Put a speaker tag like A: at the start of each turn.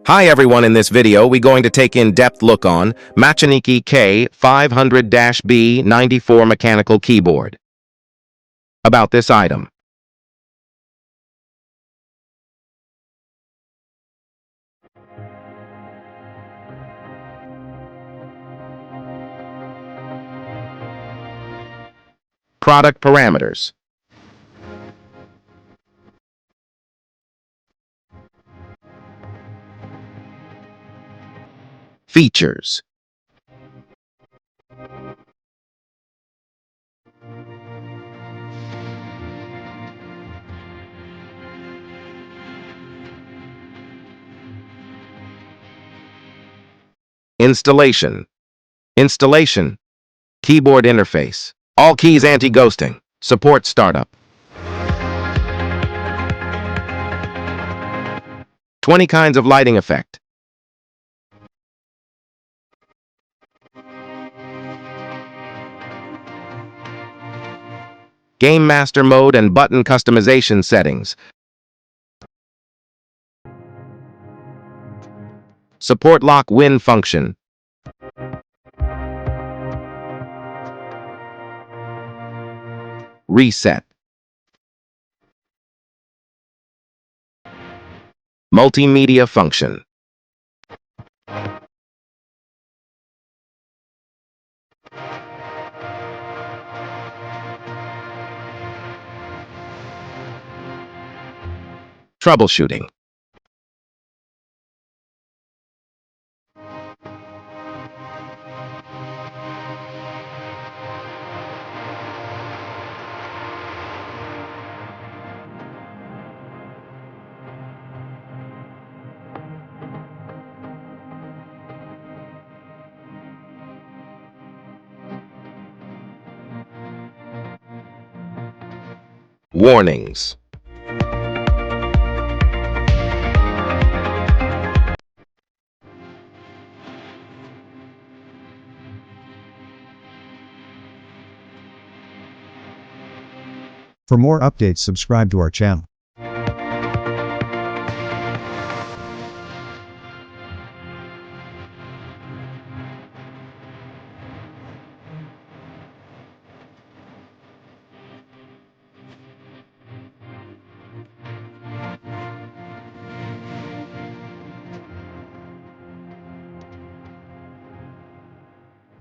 A: Hi everyone, in this video we're going to take in-depth look on MACHENIKE K500-B94 mechanical keyboard. About this item. Product parameters. Features. Installation. Installation. Keyboard interface. All keys anti-ghosting. Support startup. 20 kinds of lighting effect. Game Master mode and button customization settings. Support lock win function. Reset. Multimedia function. Troubleshooting. Warnings.
B: For more updates, subscribe to our channel.